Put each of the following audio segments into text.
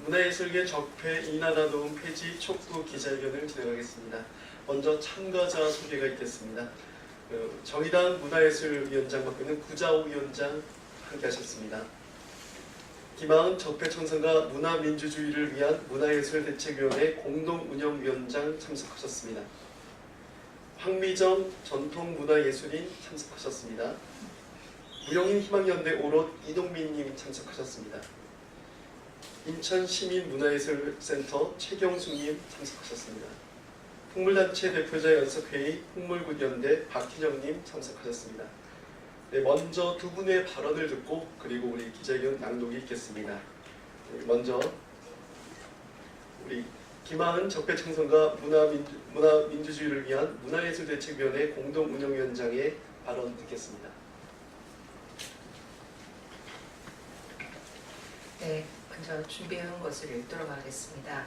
문화예술계 적폐 이나라도움 폐지 촉구 기자회견을 진행하겠습니다. 먼저 참가자 소개가 있겠습니다. 정의당 문화예술위원장 맡고 있는 구자호 위원장 함께하셨습니다. 김하은 적폐청산과 문화민주주의를 위한 문화예술대책위원회 공동운영위원장 참석하셨습니다. 황미정 전통문화예술인 참석하셨습니다. 무용인 희망연대 오롯 이동민님 참석하셨습니다. 인천시민문화예술센터 최경숙님 참석하셨습니다. 풍물단체 대표자 연석회의 풍물군연대 박희정님 참석하셨습니다. 네, 먼저 두 분의 발언을 듣고 그리고 우리 기자회견 낭독이 있겠습니다. 먼저 우리 김하은 적폐청산과 문화민주주의를 위한 문화예술대책위원회 공동운영위원장의 발언 듣겠습니다. 네, 먼저 준비해온 것을 읽도록 하겠습니다.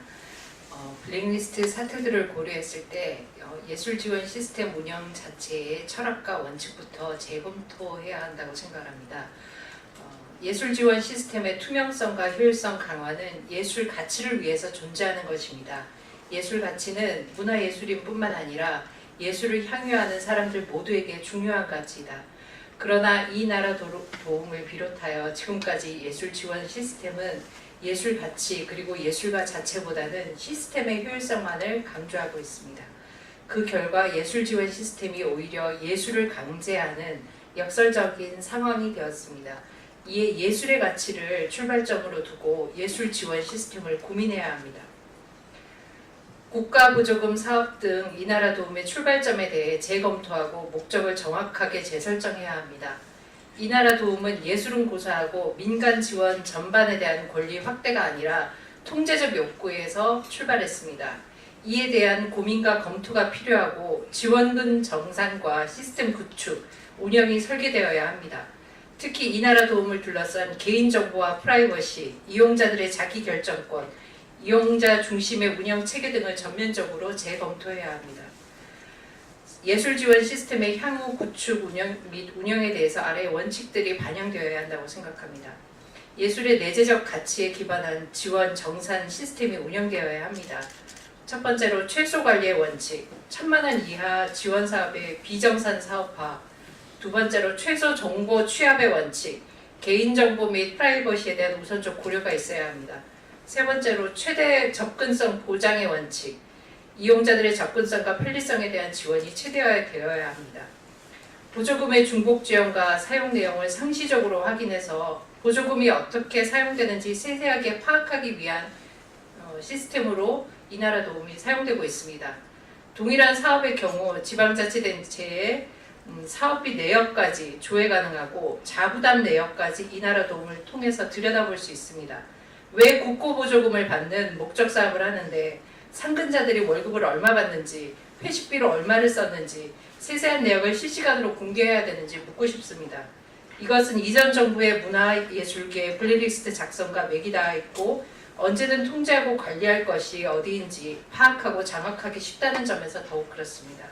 블랙리스트 사태들을 고려했을 때 예술 지원 시스템 운영 자체의 철학과 원칙부터 재검토해야 한다고 생각합니다. 예술 지원 시스템의 투명성과 효율성 강화는 예술 가치를 위해서 존재하는 것입니다. 예술 가치는 문화예술인뿐만 아니라 예술을 향유하는 사람들 모두에게 중요한 가치이다. 그러나 이 나라 도움을 비롯하여 지금까지 예술 지원 시스템은 예술 가치 그리고 예술가 자체보다는 시스템의 효율성만을 강조하고 있습니다. 그 결과 예술 지원 시스템이 오히려 예술을 강제하는 역설적인 상황이 되었습니다. 이에 예술의 가치를 출발점으로 두고 예술 지원 시스템을 고민해야 합니다. 국가보조금 사업 등 이 나라 도움의 출발점에 대해 재검토하고 목적을 정확하게 재설정해야 합니다. 이 나라 도움은 예술은 고사하고 민간 지원 전반에 대한 권리 확대가 아니라 통제적 욕구에서 출발했습니다. 이에 대한 고민과 검토가 필요하고 지원금 정산과 시스템 구축, 운영이 설계되어야 합니다. 특히 이 나라 도움을 둘러싼 개인정보와 프라이버시, 이용자들의 자기결정권, 이용자 중심의 운영 체계 등을 전면적으로 재검토해야 합니다. 예술 지원 시스템의 향후 구축 운영 및 운영에 대해서 아래의 원칙들이 반영되어야 한다고 생각합니다. 예술의 내재적 가치에 기반한 지원 정산 시스템이 운영되어야 합니다. 첫 번째로 최소 관리의 원칙, 1,000만 원 이하 지원 사업의 비정산 사업화. 두 번째로 최소 정보 취합의 원칙, 개인정보 및 프라이버시에 대한 우선적 고려가 있어야 합니다. 세 번째로 최대 접근성 보장의 원칙, 이용자들의 접근성과 편리성에 대한 지원이 최대화되어야 합니다. 보조금의 중복 지원과 사용 내용을 상시적으로 확인해서 보조금이 어떻게 사용되는지 세세하게 파악하기 위한 시스템으로 이 나라 도움이 사용되고 있습니다. 동일한 사업의 경우 지방자치단체의 사업비 내역까지 조회 가능하고 자부담 내역까지 이 나라 도움을 통해서 들여다볼 수 있습니다. 왜 국고보조금을 받는 목적 사업을 하는데 상근자들이 월급을 얼마 받는지, 회식비로 얼마를 썼는지 세세한 내역을 실시간으로 공개해야 되는지 묻고 싶습니다. 이것은 이전 정부의 문화예술계 블랙리스트 작성과 맥이 닿아 있고 언제든 통제하고 관리할 것이 어디인지 파악하고 장악하기 쉽다는 점에서 더욱 그렇습니다.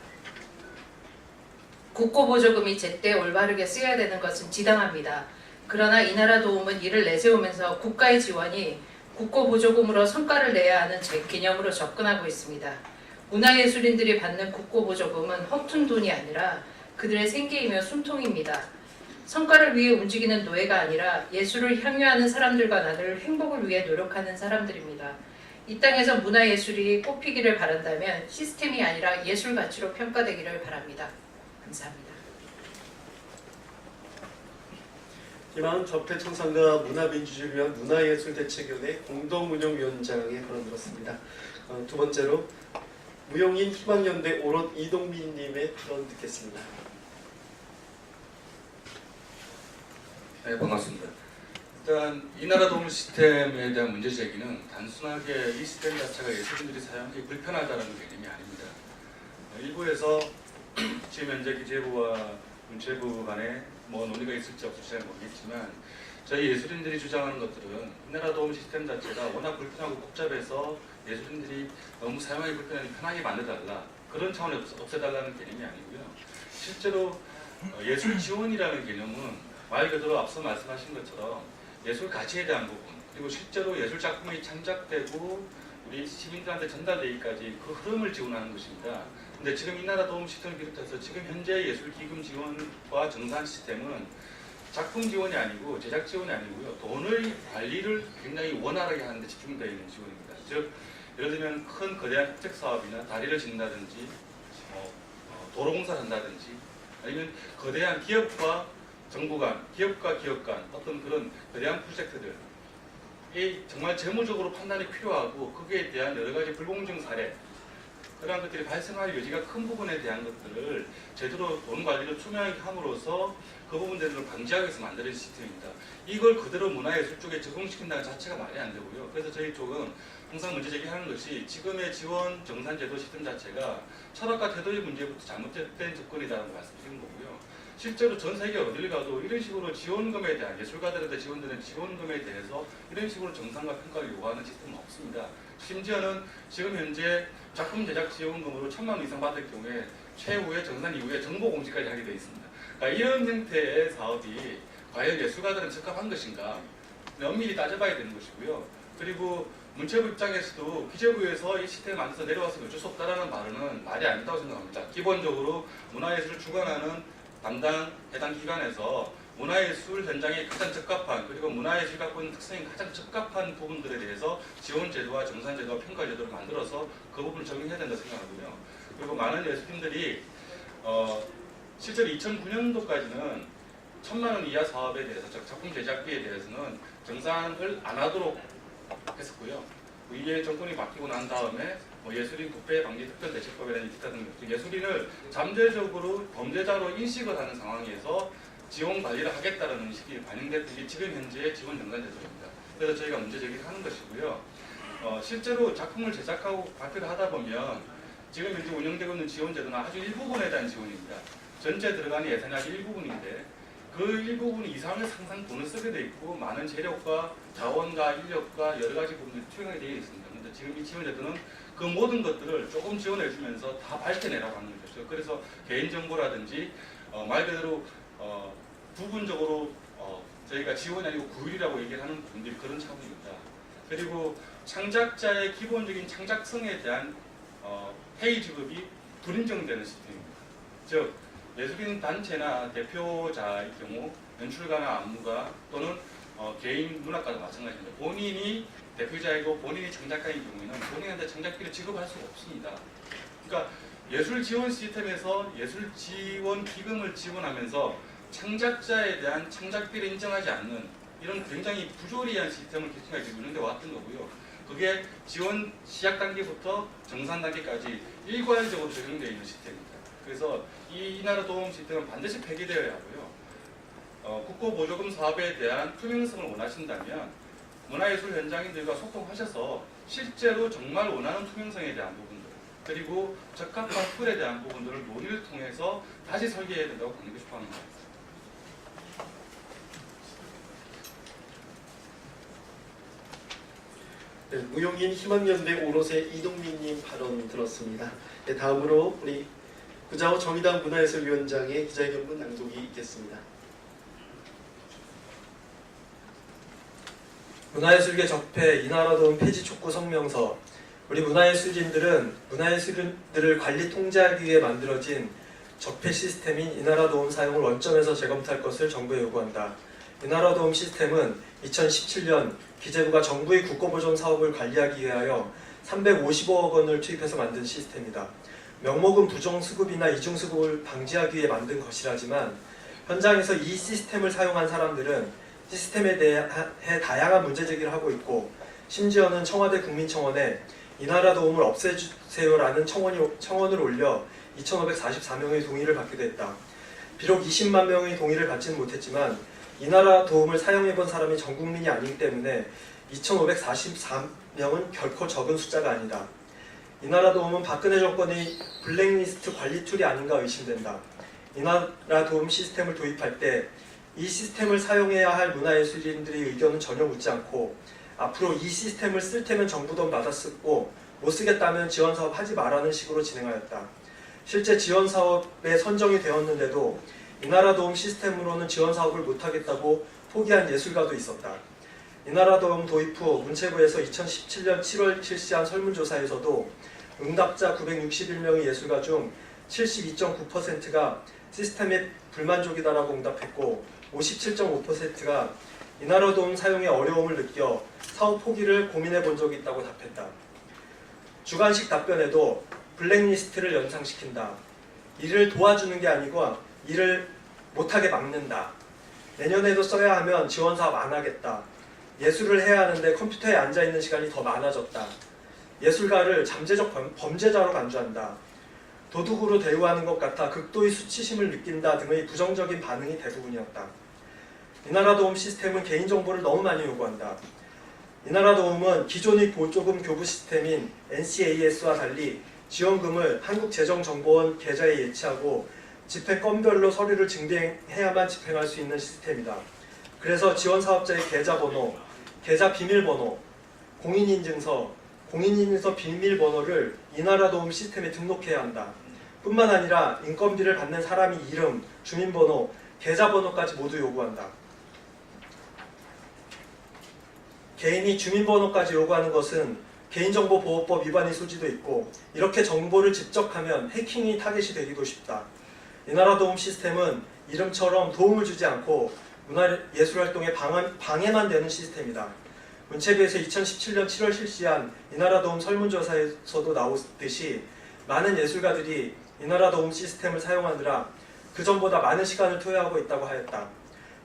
국고보조금이 제때 올바르게 쓰여야 되는 것은 지당합니다. 그러나 이 나라 도움은 이를 내세우면서 국가의 지원이 국고보조금으로 성과를 내야 하는 개념으로 접근하고 있습니다. 문화예술인들이 받는 국고보조금은 허튼 돈이 아니라 그들의 생계이며 숨통입니다. 성과를 위해 움직이는 노예가 아니라 예술을 향유하는 사람들과 나눌 행복을 위해 노력하는 사람들입니다. 이 땅에서 문화예술이 꽃피기를 바란다면 시스템이 아니라 예술 가치로 평가되기를 바랍니다. 감사합니다. 김하은 적폐청산과 문화민주주의를 위한 문화예술대책위원회 공동운영위원장의 발언 들었습니다. 두 번째로 무용인 희망연대 오롯 이동민님의 발언 듣겠습니다. 네, 반갑습니다. 일단 이 나라 도움 시스템에 대한 문제 제기는 단순하게 이 시스템 자체가 예술인들이 사용하기 불편하다는 개념이 아닙니다. 일부에서 지금 현재 기재부와 문체부 간에 논의가 있을지 없을지 잘 모르겠지만 저희 예술인들이 주장하는 것들은 이 나라 도움 시스템 자체가 워낙 불편하고 복잡해서 예술인들이 너무 사용하기 불편하게 편하게 만들어달라, 그런 차원에서 없애달라는 개념이 아니고요. 실제로 예술 지원이라는 개념은 말 그대로 앞서 말씀하신 것처럼 예술 가치에 대한 부분, 그리고 실제로 예술 작품이 창작되고 우리 시민들한테 전달되기까지 그 흐름을 지원하는 것입니다. 근데 지금 이나라 도움 시스템을 비롯해서 지금 현재 예술기금 지원과 정산 시스템은 작품 지원이 아니고 제작 지원이 아니고요. 돈의 관리를 굉장히 원활하게 하는 데 집중되어 있는 지원입니다. 즉 예를 들면 큰 거대한 혜택 사업이나 다리를 짓는다든지 도로 공사를 한다든지 아니면 거대한 기업과 정부 간, 기업과 기업 간 어떤 그런 거대한 프로젝트들 이 정말 재무적으로 판단이 필요하고 거기에 대한 여러 가지 불공정 사례 그러한 것들이 발생할 여지가 큰 부분에 대한 것들을 제대로 돈 관리를 투명하게 함으로써 그 부분들을 방지하기 위해서 만드는 시스템입니다. 이걸 그대로 문화예술 쪽에 적용시킨다는 자체가 말이 안 되고요. 그래서 저희 쪽은 항상 문제 제기하는 것이 지금의 지원 정산제도 시스템 자체가 철학과 태도의 문제부터 잘못된 접근이라는 말씀드리는 거고요. 실제로 전 세계 어딜 가도 이런 식으로 지원금에 대한 예술가들한테 지원되는 지원금에 대해서 이런 식으로 정산과 평가를 요구하는 시스템은 없습니다. 심지어는 지금 현재 작품 제작 지원금으로 1,000만 원 이상 받을 경우에 최후의 정산 이후에 정보 공지까지 하게 되어 있습니다. 그러니까 이런 형태의 사업이 과연 예술가들은 적합한 것인가 엄밀히 따져봐야 되는 것이고요. 그리고 문체부 입장에서도 기재부에서 이 시스템을 만들어서 내려와서 어쩔 수 없다라는 말은 말이 아니다고 생각합니다. 기본적으로 문화예술을 주관하는 담당 해당 기관에서 문화예술 현장에 가장 적합한 그리고 문화예술 갖고 있는 특성에 가장 적합한 부분들에 대해서 지원제도와 정산제도와 평가제도를 만들어서 그 부분을 적용해야 된다고 생각하고요. 그리고 많은 예술팀들이 실제로 2009년도까지는 1,000만 원 이하 사업에 대해서 작품 제작비에 대해서는 정산을 안 하도록 했었고요. 이게 정권이 바뀌고 난 다음에 예술인 부패 방지 특별 대책법이라는 기타 등등 예술인을 잠재적으로 범죄자로 인식을 하는 상황에서 지원 관리를 하겠다는 식이 반영됐던 게 지금 현재의 지원 정산 제도입니다. 그래서 저희가 문제 제기를 하는 것이고요. 실제로 작품을 제작하고 발표를 하다 보면 지금 현재 운영되고 있는 지원 제도는 아주 일부분에 대한 지원입니다. 전체 들어가는 예산이 아주 일부분인데 그 일부분 이상의 상상 돈을 쓰게 돼 있고 많은 재력과 자원과 인력과 여러 가지 부분들이 투영이 되어 있습니다. 그런데 지금 이 지원 제도는 그 모든 것들을 조금 지원해주면서 다 밝혀내라고 하는 거죠. 그래서 개인정보라든지 말 그대로 부분적으로 저희가 지원이 아니고 구휼이라고 얘기를 하는 부분들이 그런 차원입니다. 그리고 창작자의 기본적인 창작성에 대한 페이 지급이 불인정되는 시스템입니다. 즉 예술인 단체나 대표자의 경우 연출가나 안무가 또는 개인 문학가도 마찬가지입니다. 본인이 대표자이고 본인이 창작가인 경우에는 본인한테 창작비를 지급할 수가 없습니다. 그러니까 예술 지원 시스템에서 예술 지원 기금을 지원하면서 창작자에 대한 창작비를 인정하지 않는 이런 굉장히 부조리한 시스템을 계속해서 운영돼 왔던 거고요. 그게 지원 시작 단계부터 정산 단계까지 일괄적으로 적용되어 있는 시스템입니다. 그래서 이 나라 도움 시스템은 반드시 폐기되어야 하고요. 국고보조금 사업에 대한 투명성을 원하신다면 문화예술 현장인들과 소통하셔서 실제로 정말 원하는 투명성에 대한 부분들 그리고 적합한 툴에 대한 부분들을 논의를 통해서 다시 설계해야 된다고 강조하고 싶어 하는 겁니다. 네, 무용인 희망연대 오롯의 이동민님 발언 들었습니다. 네, 다음으로 우리 구자호 정의당 문화예술위원장의 기자회견문 낭독이 있겠습니다. 문화예술계 적폐 이나라도움 폐지 촉구 성명서. 우리 문화예술인들은 문화예술인들을 관리 통제하기 위해 만들어진 적폐 시스템인 이나라도움 사용을 원점에서 재검토할 것을 정부에 요구한다. 이나라도움 시스템은 2017년 기재부가 정부의 국고보존 사업을 관리하기 위하여 355억 원을 투입해서 만든 시스템이다. 명목은 부정수급이나 이중수급을 방지하기 위해 만든 것이라지만 현장에서 이 시스템을 사용한 사람들은 시스템에 대해 다양한 문제제기를 하고 있고 심지어는 청와대 국민청원에 이나라도움을 없애주세요라는 청원을 올려 2,544명의 동의를 받기도 했다. 비록 20만 명의 동의를 받지는 못했지만 이나라도움을 사용해본 사람이 전 국민이 아니기 때문에 2,544명은 결코 적은 숫자가 아니다. 이나라도움은 박근혜 정권의 블랙리스트 관리 툴이 아닌가 의심된다. 이나라도움 시스템을 도입할 때 이 시스템을 사용해야 할 문화예술인들의 의견은 전혀 묻지 않고 앞으로 이 시스템을 쓸 테면 정부 돈 받아 쓰고 못 쓰겠다면 지원사업 하지 말라는 식으로 진행하였다. 실제 지원사업에 선정이 되었는데도 이나라도움 시스템으로는 지원사업을 못하겠다고 포기한 예술가도 있었다. 이나라도움 도입 후 문체부에서 2017년 7월 실시한 설문조사에서도 응답자 961명의 예술가 중 72.9%가 시스템에 불만족이다라고 응답했고 57.5%가 이나라도움 사용에 어려움을 느껴 사업 포기를 고민해 본 적이 있다고 답했다. 주관식 답변에도 블랙리스트를 연상시킨다. 일을 도와주는 게 아니고 일을 못하게 막는다. 내년에도 써야 하면 지원 사업 안 하겠다. 예술을 해야 하는데 컴퓨터에 앉아있는 시간이 더 많아졌다. 예술가를 잠재적 범죄자로 간주한다. 도둑으로 대우하는 것 같아 극도의 수치심을 느낀다 등의 부정적인 반응이 대부분이었다. 이나라도움 시스템은 개인정보를 너무 많이 요구한다. 이나라도움은 기존의 보조금 교부 시스템인 NCAS와 달리 지원금을 한국재정정보원 계좌에 예치하고 집행 건별로 서류를 증빙해야만 집행할 수 있는 시스템이다. 그래서 지원사업자의 계좌번호, 계좌 비밀번호, 공인인증서, 공인인증서 비밀번호를 이나라도움 시스템에 등록해야 한다. 뿐만 아니라 인건비를 받는 사람의 이름, 주민번호, 계좌번호까지 모두 요구한다. 개인이 주민번호까지 요구하는 것은 개인정보보호법 위반의 소지도 있고 이렇게 정보를 집적하면 해킹이 타겟이 되기도 쉽다. 이나라도움 시스템은 이름처럼 도움을 주지 않고 문화예술활동에 방해만 되는 시스템이다. 문체부에서 2017년 7월 실시한 이나라도움 설문조사에서도 나오듯이 많은 예술가들이 이나라도움 시스템을 사용하느라 그전보다 많은 시간을 투여하고 있다고 하였다.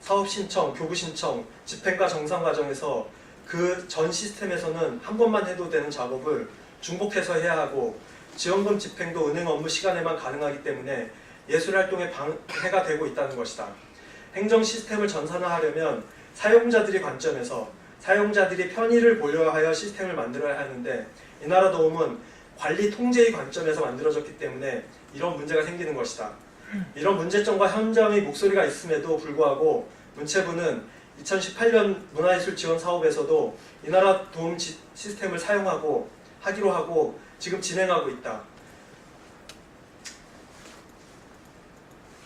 사업 신청, 교부 신청, 집행과 정상 과정에서 그 전 시스템에서는 한 번만 해도 되는 작업을 중복해서 해야 하고 지원금 집행도 은행 업무 시간에만 가능하기 때문에 예술활동에 방해가 되고 있다는 것이다. 행정 시스템을 전산화하려면 사용자들의 관점에서 사용자들이 편의를 고려하여 시스템을 만들어야 하는데 이나라도움은 관리 통제의 관점에서 만들어졌기 때문에 이런 문제가 생기는 것이다. 이런 문제점과 현장의 목소리가 있음에도 불구하고 문체부는 2018년 문화예술 지원 사업에서도 이나라도움 시스템을 사용하고 하기로 하고 지금 진행하고 있다.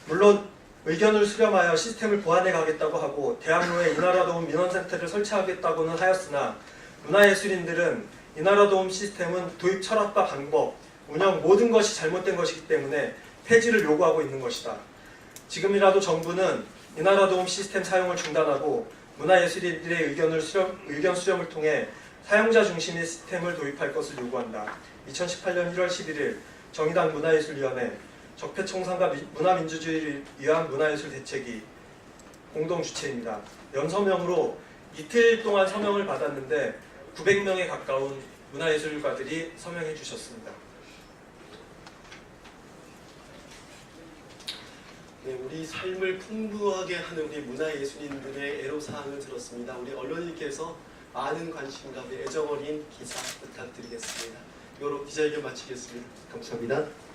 물론 의견을 수렴하여 시스템을 보완해 가겠다고 하고 대학로에 이나라도움 민원센터를 설치하겠다고는 하였으나 문화예술인들은 이나라도움 시스템은 도입 철학과 방법, 운영 모든 것이 잘못된 것이기 때문에 폐지를 요구하고 있는 것이다. 지금이라도 정부는 이나라도움 시스템 사용을 중단하고 문화예술인들의 의견 수렴을 통해 사용자 중심의 시스템을 도입할 것을 요구한다. 2018년 1월 11일 정의당 문화예술위원회 적폐청산과 문화민주주의를 위한 문화예술 대책위 공동 주최입니다. 연서명으로 이틀 동안 서명을 받았는데 900명에 가까운 문화예술가들이 서명해 주셨습니다. 네, 우리 삶을 풍부하게 하는 우리 문화예술인들의 애로사항을 들었습니다. 우리 언론인께서 많은 관심과 애정어린 기사 부탁드리겠습니다. 이거로 기자회견 마치겠습니다. 감사합니다.